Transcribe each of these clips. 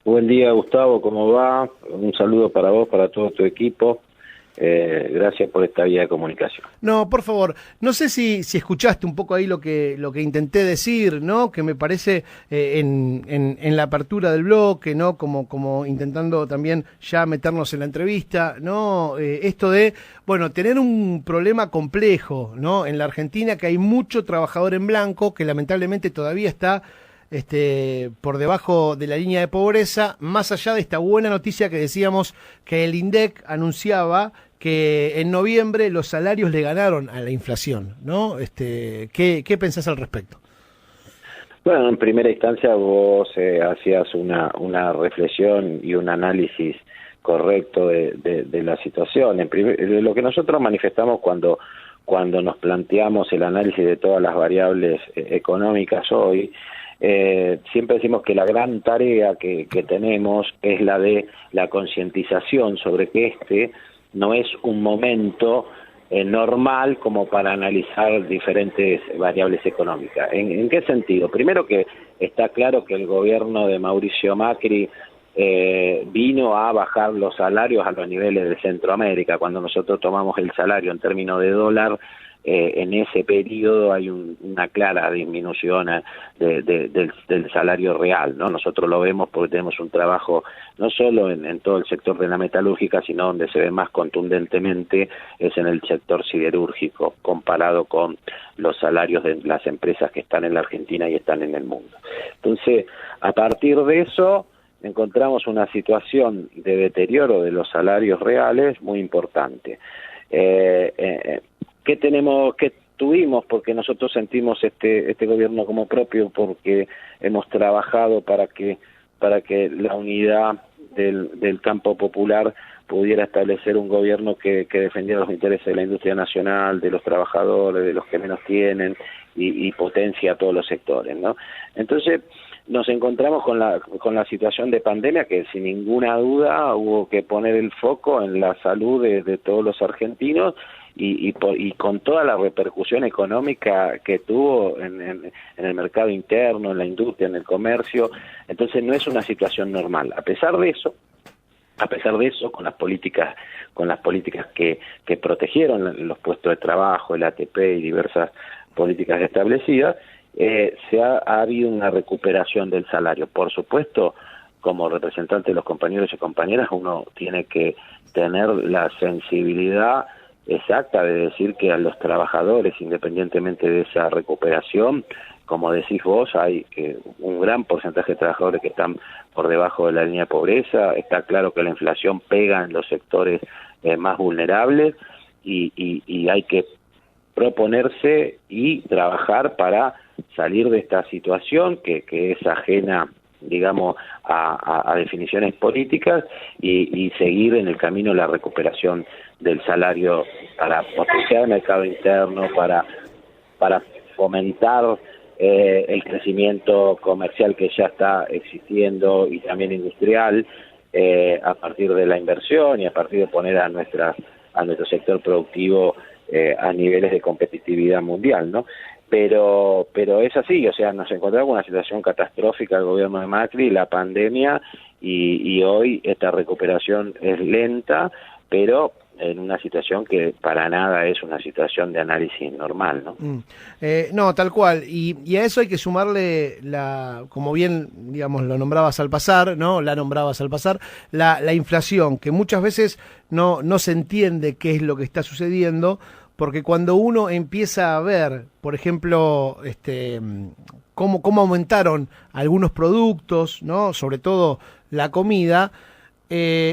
Buen día, Gustavo, ¿cómo va? Un saludo para vos, para todo tu equipo. Gracias por esta vía de comunicación. No, por favor, no sé si escuchaste un poco ahí lo que intenté decir, ¿no? Que me parece en la apertura del bloque, ¿no? Como intentando también ya meternos en la entrevista, ¿no? Esto de, bueno, tener un problema complejo, ¿no? En la Argentina, que hay mucho trabajador en blanco que lamentablemente todavía está por debajo de la línea de pobreza, más allá de esta buena noticia que decíamos que el INDEC anunciaba que en noviembre los salarios le ganaron a la inflación, ¿no? ¿Qué pensás al respecto? Bueno, en primera instancia vos hacías una reflexión y un análisis correcto de la situación. Lo que nosotros manifestamos cuando nos planteamos el análisis de todas las variables económicas hoy, siempre decimos que la gran tarea que tenemos es la de la concientización sobre que no es un momento normal como para analizar diferentes variables económicas. ¿En qué sentido? Primero, que está claro que el gobierno de Mauricio Macri vino a bajar los salarios a los niveles de Centroamérica. Cuando nosotros tomamos el salario en términos de dólar, en ese periodo hay una clara disminución del salario real, ¿no? Nosotros lo vemos porque tenemos un trabajo no solo en todo el sector de la metalúrgica, sino donde se ve más contundentemente es en el sector siderúrgico, comparado con los salarios de las empresas que están en la Argentina y están en el mundo. Entonces, a partir de eso, encontramos una situación de deterioro de los salarios reales muy importante. ¿Qué tuvimos? Porque nosotros sentimos este gobierno como propio, porque hemos trabajado para que la unidad del campo popular pudiera establecer un gobierno que defendiera los intereses de la industria nacional, de los trabajadores, de los que menos tienen, y potencia a todos los sectores, ¿no? Entonces nos encontramos con la situación de pandemia, que sin ninguna duda hubo que poner el foco en la salud de todos los argentinos, y con toda la repercusión económica que tuvo en el mercado interno, en la industria, en el comercio. Entonces no es una situación normal. A pesar de eso, con las políticas que protegieron los puestos de trabajo, el ATP y diversas políticas establecidas, ha habido una recuperación del salario. Por supuesto, como representante de los compañeros y compañeras, uno tiene que tener la sensibilidad exacta de decir que a los trabajadores, independientemente de esa recuperación, como decís vos, hay un gran porcentaje de trabajadores que están por debajo de la línea de pobreza. Está claro que la inflación pega en los sectores más vulnerables, y hay que proponerse y trabajar para salir de esta situación que es ajena, digamos, a definiciones políticas, y seguir en el camino de la recuperación del salario para potenciar el mercado interno, para fomentar el crecimiento comercial que ya está existiendo, y también industrial, a partir de la inversión y a partir de poner a nuestro sector productivo a niveles de competitividad mundial, ¿no? Pero es así, o sea, nos encontramos con una situación catastrófica del gobierno de Macri, la pandemia, y hoy esta recuperación es lenta, pero en una situación que para nada es una situación de análisis normal, ¿no? No, tal cual, y a eso hay que sumarle como bien, digamos, lo nombrabas al pasar, ¿no? La inflación, que muchas veces no se entiende qué es lo que está sucediendo, porque cuando uno empieza a ver, por ejemplo, cómo aumentaron algunos productos, ¿no? Sobre todo la comida,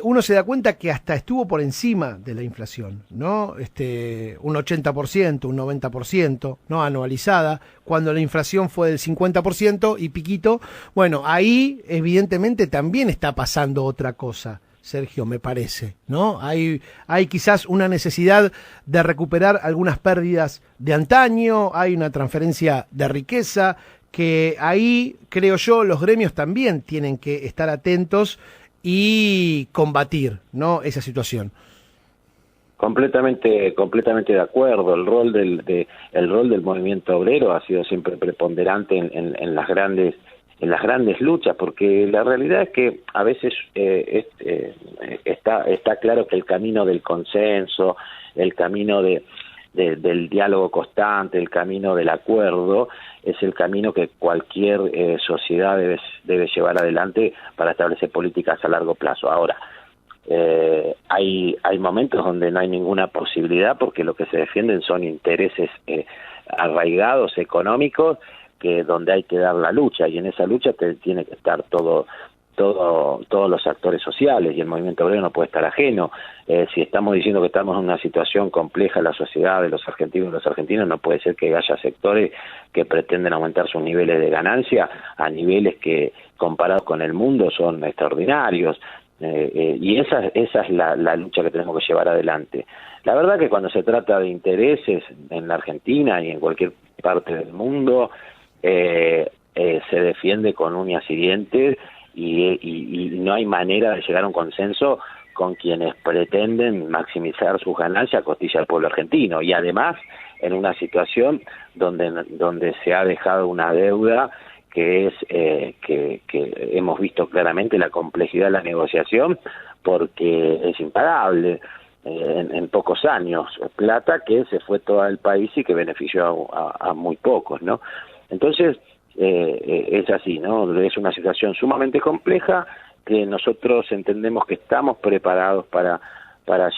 uno se da cuenta que hasta estuvo por encima de la inflación, ¿no? Un 80%, un 90%, ¿no? Anualizada, cuando la inflación fue del 50% y piquito. Bueno, ahí evidentemente también está pasando otra cosa, Sergio, me parece, ¿no? Hay quizás una necesidad de recuperar algunas pérdidas de antaño, hay una transferencia de riqueza, que ahí, creo yo, los gremios también tienen que estar atentos y combatir, ¿no?, esa situación. Completamente de acuerdo. El rol del movimiento obrero ha sido siempre preponderante en las grandes las grandes luchas, porque la realidad es que a veces está claro que el camino del consenso, el camino del diálogo constante, el camino del acuerdo, es el camino que cualquier sociedad debe llevar adelante para establecer políticas a largo plazo. Ahora, hay momentos donde no hay ninguna posibilidad porque lo que se defienden son intereses arraigados, económicos, que donde hay que dar la lucha, y en esa lucha tiene que estar todos los actores sociales, y el movimiento obrero no puede estar ajeno. Si estamos diciendo que estamos en una situación compleja en la sociedad de los argentinos y los argentinos, no puede ser que haya sectores que pretenden aumentar sus niveles de ganancia a niveles que comparados con el mundo son extraordinarios. Y esa es la lucha que tenemos que llevar adelante. La verdad que cuando se trata de intereses en la Argentina y en cualquier parte del mundo, se defiende con uñas y dientes, y no hay manera de llegar a un consenso con quienes pretenden maximizar sus ganancias a costilla del pueblo argentino, y además en una situación donde se ha dejado una deuda que es que hemos visto claramente la complejidad de la negociación, porque es impagable en pocos años, plata que se fue todo el país y que benefició a muy pocos, ¿no? Entonces es así, ¿no? Es una situación sumamente compleja que nosotros entendemos que estamos preparados para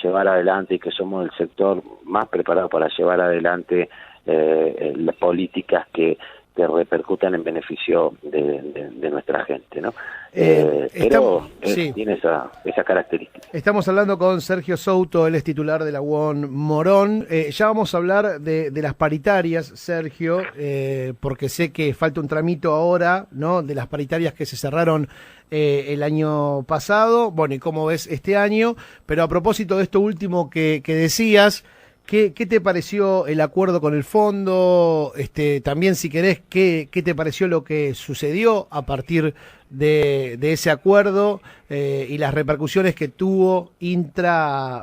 llevar adelante, y que somos el sector más preparado para llevar adelante las políticas que repercutan en beneficio de nuestra gente, ¿no? Pero sí, tiene esa característica. Estamos hablando con Sergio Souto, él es titular de la UON Morón. Ya vamos a hablar de las paritarias, Sergio, porque sé que falta un tramito ahora, ¿no? De las paritarias que se cerraron el año pasado, bueno, y cómo ves este año. Pero a propósito de esto último que decías, ¿qué te pareció el acuerdo con el fondo? También, si querés, ¿qué te pareció lo que sucedió a partir de ese acuerdo y las repercusiones que tuvo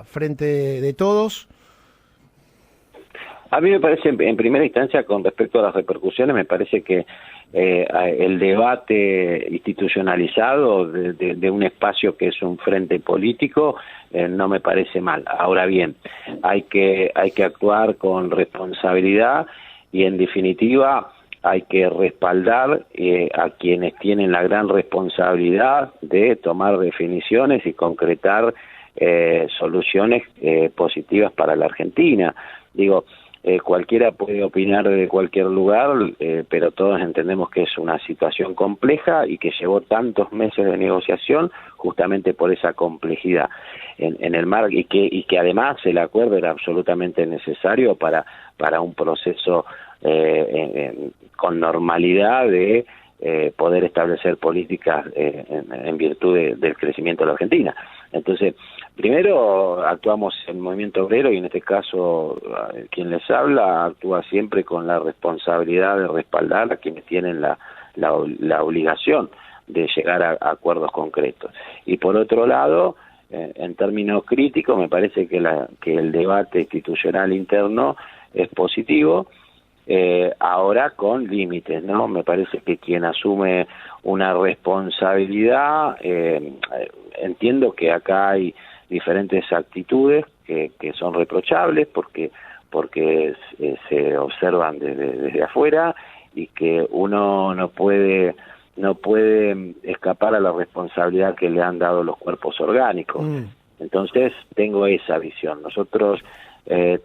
frente de todos? A mí me parece, en primera instancia, con respecto a las repercusiones, me parece que el debate institucionalizado de un espacio que es un frente político no me parece mal. Ahora bien, hay que actuar con responsabilidad, y en definitiva hay que respaldar a quienes tienen la gran responsabilidad de tomar definiciones y concretar soluciones positivas para la Argentina. Digo, cualquiera puede opinar de cualquier lugar, pero todos entendemos que es una situación compleja y que llevó tantos meses de negociación justamente por esa complejidad en el mar, y que además el acuerdo era absolutamente necesario para un proceso con normalidad de poder establecer políticas en virtud del crecimiento de la Argentina. Entonces, primero actuamos en el movimiento obrero, y en este caso quien les habla actúa siempre con la responsabilidad de respaldar a quienes tienen la obligación de llegar a acuerdos concretos. Y por otro lado, en términos críticos, me parece que el debate institucional interno es positivo, ahora con límites, ¿no? Me parece que quien asume una responsabilidad, entiendo que acá hay diferentes actitudes que son reprochables porque se observan desde afuera, y que uno no puede escapar a la responsabilidad que le han dado los cuerpos orgánicos. Entonces tengo esa visión. Nosotros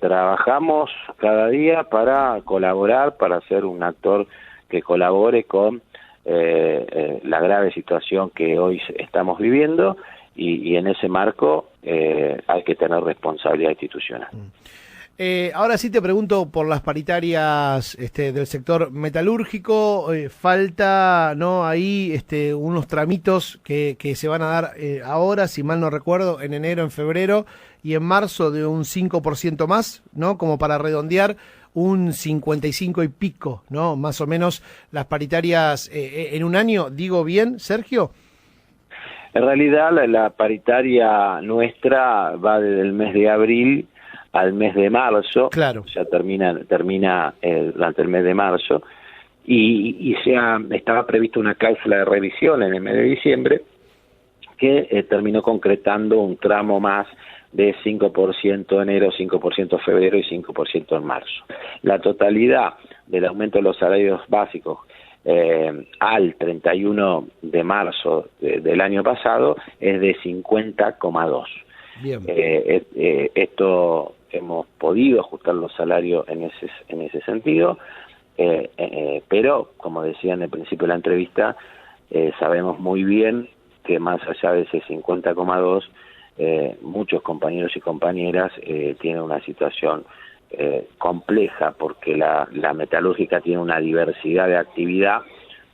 trabajamos cada día para colaborar, para ser un actor que colabore con la grave situación que hoy estamos viviendo, y en ese marco hay que tener responsabilidad institucional. Ahora sí te pregunto por las paritarias del sector metalúrgico. Falta, ¿no?, ahí unos tramitos que se van a dar ahora, si mal no recuerdo, en enero, en febrero y en marzo, de un 5% más, ¿no? Como para redondear un 55 y pico, ¿no? Más o menos las paritarias en un año. ¿Digo bien, Sergio? En realidad la paritaria nuestra va desde el mes de abril al mes de marzo. Claro. Ya termina durante el mes de marzo, y estaba prevista una cláusula de revisión en el mes de diciembre que terminó concretando un tramo más de 5% enero, 5% febrero y 5% en marzo. La totalidad del aumento de los salarios básicos al 31 de marzo del año pasado es de 50,2. Bien. Esto hemos podido ajustar los salarios en ese sentido, pero como decía en el principio de la entrevista, sabemos muy bien que más allá de ese 50,2, muchos compañeros y compañeras tienen una situación compleja, porque la metalúrgica tiene una diversidad de actividad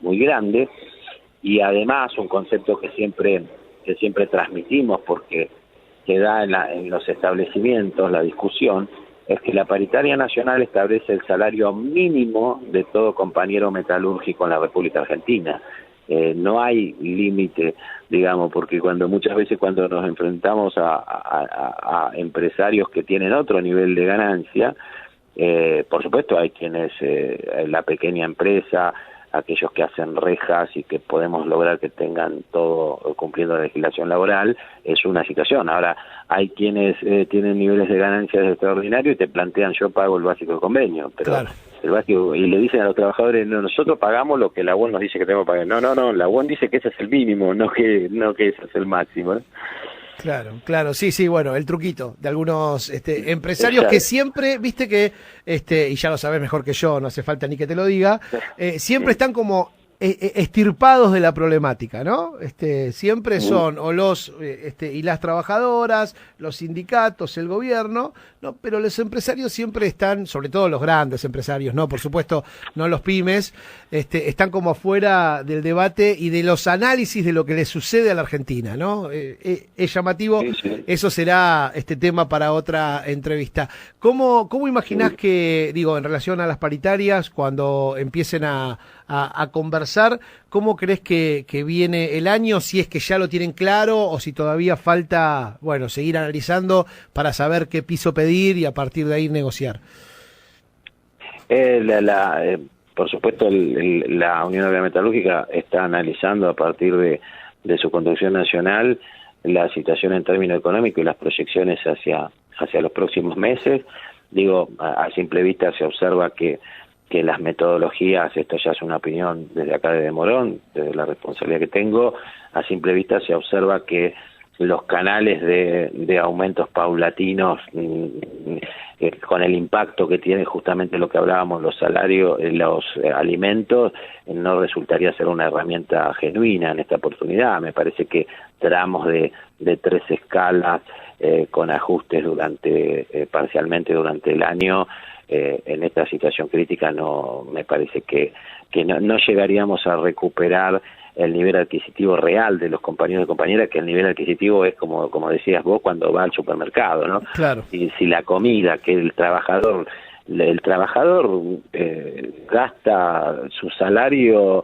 muy grande, y además un concepto que siempre transmitimos, porque se da en los establecimientos la discusión, es que la paritaria nacional establece el salario mínimo de todo compañero metalúrgico en la República Argentina. No hay límite, digamos, porque muchas veces cuando nos enfrentamos a empresarios que tienen otro nivel de ganancia, por supuesto hay quienes, la pequeña empresa, aquellos que hacen rejas y que podemos lograr que tengan todo cumpliendo la legislación laboral, es una situación. Ahora, hay quienes tienen niveles de ganancias extraordinarios y te plantean: yo pago el básico de convenio, pero claro, el básico, y le dicen a los trabajadores: no, nosotros pagamos lo que la UON nos dice que tenemos que pagar. No, la UON dice que ese es el mínimo, no que ese es el máximo, ¿no? Claro, sí, bueno, el truquito de algunos empresarios que siempre, viste que, y ya lo sabes mejor que yo, no hace falta ni que te lo diga, siempre están como extirpados de la problemática, ¿no? Siempre son o los y las trabajadoras, los sindicatos, el gobierno, ¿no? Pero los empresarios siempre están, sobre todo los grandes empresarios, ¿no? Por supuesto, no los pymes, están como fuera del debate y de los análisis de lo que le sucede a la Argentina, ¿no? Es llamativo, sí. Eso será tema para otra entrevista. ¿Cómo imaginás que, digo, en relación a las paritarias, cuando empiecen a conversar, cómo crees que viene el año, si es que ya lo tienen claro o si todavía falta, bueno, seguir analizando para saber qué piso pedir y a partir de ahí negociar? Por supuesto, la Unión Obrera Metalúrgica está analizando a partir de su conducción nacional la situación en términos económicos y las proyecciones hacia los próximos meses. Digo, a simple vista se observa que las metodologías, esto ya es una opinión desde acá de Morón, desde la responsabilidad que tengo, a simple vista se observa que los canales de aumentos paulatinos, con el impacto que tiene justamente lo que hablábamos, los salarios, los alimentos, no resultaría ser una herramienta genuina en esta oportunidad. Me parece que tramos de 3 escalas, con ajustes parcialmente durante el año, en esta situación crítica, no me parece que no llegaríamos a recuperar el nivel adquisitivo real de los compañeros y compañeras, que el nivel adquisitivo es como decías vos, cuando va al supermercado, ¿no? Claro. Y si la comida que el trabajador gasta su salario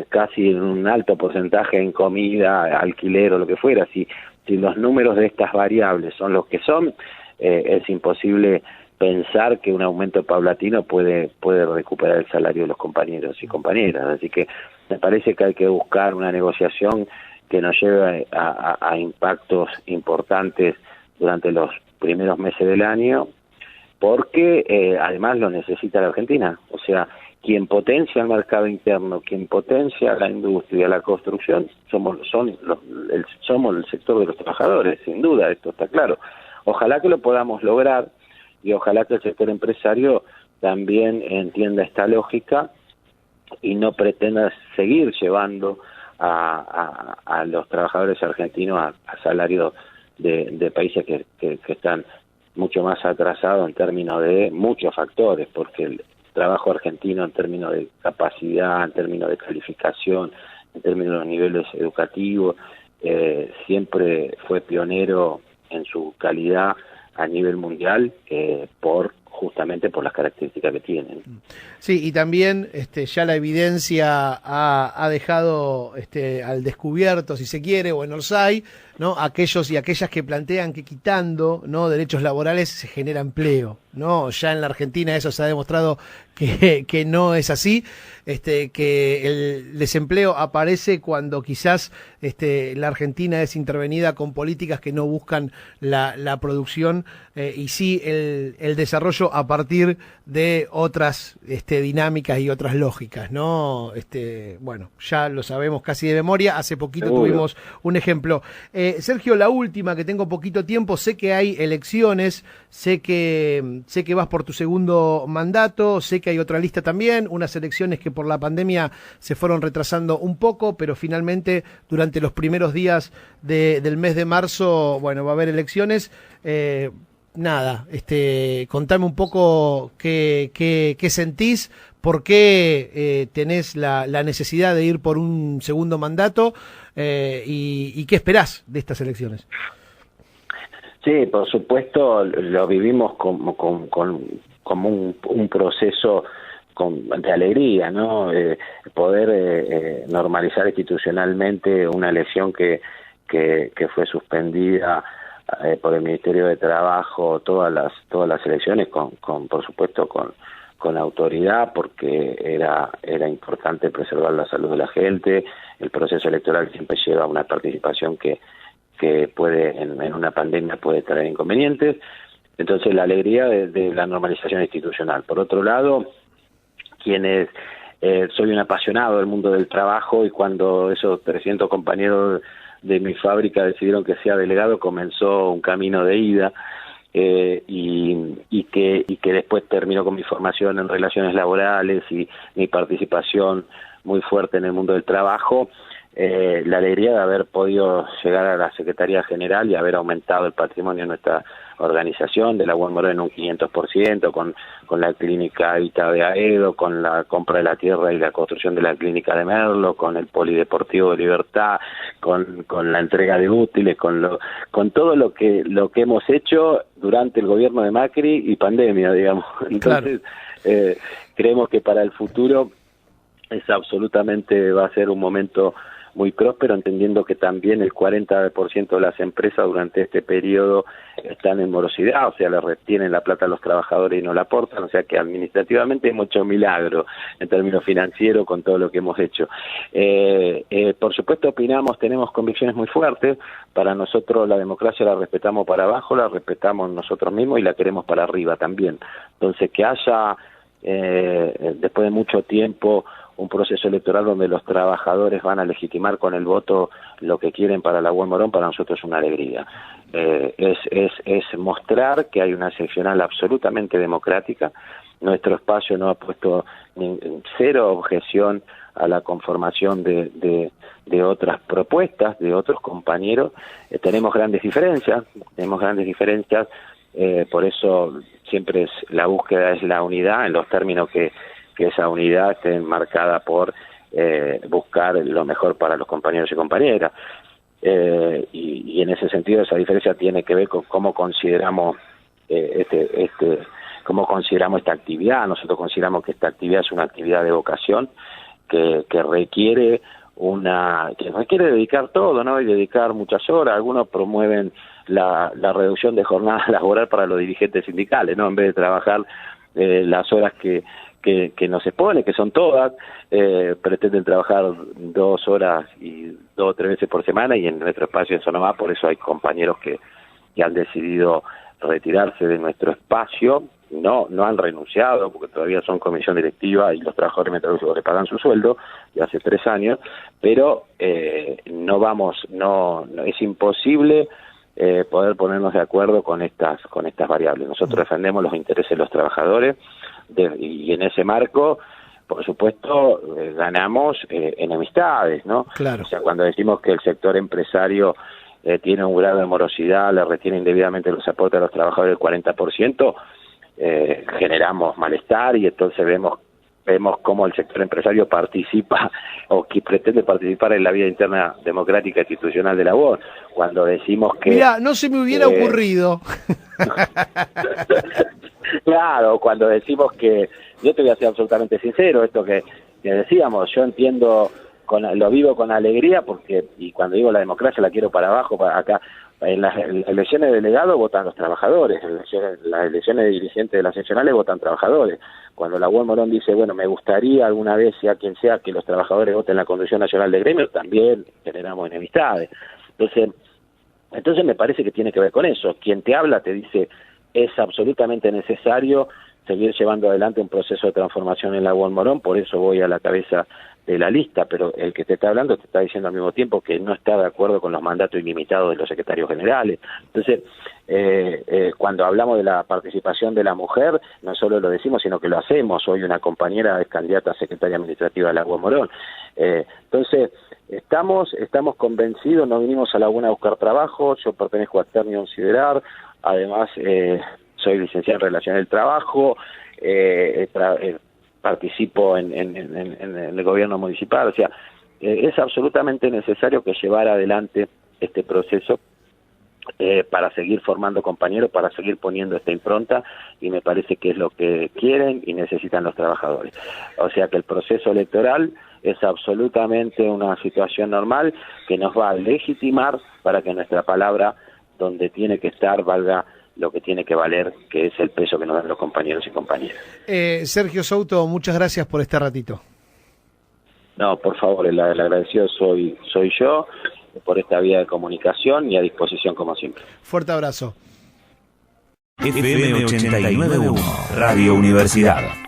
casi en un alto porcentaje en comida, alquiler o lo que fuera, si los números de estas variables son los que son, es imposible pensar que un aumento paulatino puede recuperar el salario de los compañeros y compañeras. Así que me parece que hay que buscar una negociación que nos lleve a impactos importantes durante los primeros meses del año, porque además lo necesita la Argentina. O sea, quien potencia el mercado interno, quien potencia la industria, la construcción, somos el sector de los trabajadores, sin duda, esto está claro. Ojalá que lo podamos lograr, y ojalá que el sector empresario también entienda esta lógica y no pretenda seguir llevando a los trabajadores argentinos a salarios de países que están mucho más atrasados en términos de muchos factores, porque el trabajo argentino en términos de capacidad, en términos de calificación, en términos de los niveles educativos, siempre fue pionero en su calidad a nivel mundial, justamente por las características que tienen. Sí, y también ya la evidencia ha dejado al descubierto, si se quiere, o en Orsay, ¿no? Aquellos y aquellas que plantean que quitando, ¿no?, derechos laborales se genera empleo, ¿no? Ya en la Argentina eso se ha demostrado que no es así, que el desempleo aparece cuando quizás la Argentina es intervenida con políticas que no buscan la producción y sí el desarrollo a partir de otras dinámicas y otras lógicas, ¿no? Bueno, ya lo sabemos casi de memoria, hace poquito tuvimos un ejemplo. Sergio, la última, que tengo poquito tiempo, sé que hay elecciones, sé que vas por tu segundo mandato, sé que hay otra lista también, unas elecciones que por la pandemia se fueron retrasando un poco, pero finalmente durante los primeros días del mes de marzo, bueno, va a haber elecciones. Nada, contame un poco qué sentís, por qué tenés la necesidad de ir por un segundo mandato y qué esperás de estas elecciones. Sí, por supuesto, lo vivimos como un proceso de alegría, ¿no? Poder normalizar institucionalmente una elección que fue suspendida por el Ministerio de Trabajo, todas las elecciones, por supuesto con autoridad, porque era importante preservar la salud de la gente. El proceso electoral siempre lleva una participación que puede, en una pandemia puede traer inconvenientes. Entonces, la alegría de la normalización institucional. Por otro lado, soy un apasionado del mundo del trabajo, y cuando esos 300 compañeros de mi fábrica decidieron que sea delegado, comenzó un camino de ida, y que después terminó con mi formación en relaciones laborales y mi participación muy fuerte en el mundo del trabajo. La alegría de haber podido llegar a la Secretaría General y haber aumentado el patrimonio de nuestra organización, de la Buen Moreno, en un 500%, con la clínica Habita de Aedo, con la compra de la tierra y la construcción de la clínica de Merlo, con el Polideportivo de Libertad, con la entrega de útiles, con todo lo que hemos hecho durante el gobierno de Macri y pandemia, digamos. Entonces, claro, creemos que para el futuro va a ser un momento muy próspero, entendiendo que también el 40% de las empresas durante este periodo están en morosidad, o sea, le retienen la plata a los trabajadores y no la aportan, o sea que administrativamente hemos hecho un milagro en términos financieros con todo lo que hemos hecho. Por supuesto tenemos convicciones muy fuertes. Para nosotros la democracia la respetamos para abajo, la respetamos nosotros mismos y la queremos para arriba también. Entonces, que haya, después de mucho tiempo, un proceso electoral donde los trabajadores van a legitimar con el voto lo que quieren para la Buen Morón, para nosotros es una alegría. Es mostrar que hay una seccional absolutamente democrática. Nuestro espacio no ha puesto cero objeción a la conformación de otras propuestas, de otros compañeros. Tenemos grandes diferencias, por eso siempre la búsqueda es la unidad, en los términos que esa unidad esté marcada por buscar lo mejor para los compañeros y compañeras. Y en ese sentido esa diferencia tiene que ver con cómo consideramos cómo consideramos esta actividad. Nosotros consideramos que esta actividad es una actividad de vocación que requiere dedicar todo, ¿no? Y dedicar muchas horas. Algunos promueven la reducción de jornada laboral para los dirigentes sindicales, ¿no? En vez de trabajar las horas que no se pone, que son todas, pretenden trabajar 2 horas y 2 o 3 veces por semana, y en nuestro espacio eso no va. Por eso hay compañeros que han decidido retirarse de nuestro espacio. No han renunciado, porque todavía son comisión directiva y los trabajadores metalúrgicos le pagan su sueldo de hace 3 años, pero no es imposible poder ponernos de acuerdo con estas variables. Nosotros defendemos los intereses de los trabajadores, y en ese marco, por supuesto, ganamos enemistades, ¿no? Claro. O sea, cuando decimos que el sector empresario tiene un grado de morosidad, le retiene indebidamente los aportes a los trabajadores del 40%, generamos malestar, y entonces vemos cómo el sector empresario participa o que pretende participar en la vida interna democrática e institucional de la voz. Cuando decimos que... Mirá, no se me hubiera ocurrido. Claro, cuando decimos que... Yo te voy a ser absolutamente sincero, esto que decíamos, yo entiendo, lo vivo con alegría, porque, y cuando digo la democracia la quiero para abajo, para acá. En las elecciones de delegado votan los trabajadores, en las elecciones de dirigentes de las seccionales votan trabajadores. Cuando la UOL Morón dice, bueno, me gustaría alguna vez, sea quien sea, que los trabajadores voten la Conducción Nacional de Gremio, también generamos enemistades. Entonces me parece que tiene que ver con eso. Quien te habla te dice, es absolutamente necesario seguir llevando adelante un proceso de transformación en la UOL Morón, por eso voy a la cabeza de la lista, pero el que te está hablando te está diciendo al mismo tiempo que no está de acuerdo con los mandatos ilimitados de los secretarios generales. Entonces, cuando hablamos de la participación de la mujer, no solo lo decimos, sino que lo hacemos. Hoy una compañera es candidata a secretaria administrativa de la UOL Morón. Entonces, estamos convencidos, no vinimos a Laguna a buscar trabajo, yo pertenezco a Ternium Siderar, además soy licenciado en Relaciones del Trabajo, participo en el gobierno municipal, o sea, es absolutamente necesario que llevar adelante este proceso para seguir formando compañeros, para seguir poniendo esta impronta, y me parece que es lo que quieren y necesitan los trabajadores. O sea que el proceso electoral es absolutamente una situación normal que nos va a legitimar para que nuestra palabra, donde tiene que estar, valga lo que tiene que valer, que es el peso que nos dan los compañeros y compañeras. Sergio Souto, muchas gracias por este ratito. No, por favor, el agradecido soy yo por esta vía de comunicación y a disposición como siempre. Fuerte abrazo. FM 89.1 Radio Universidad.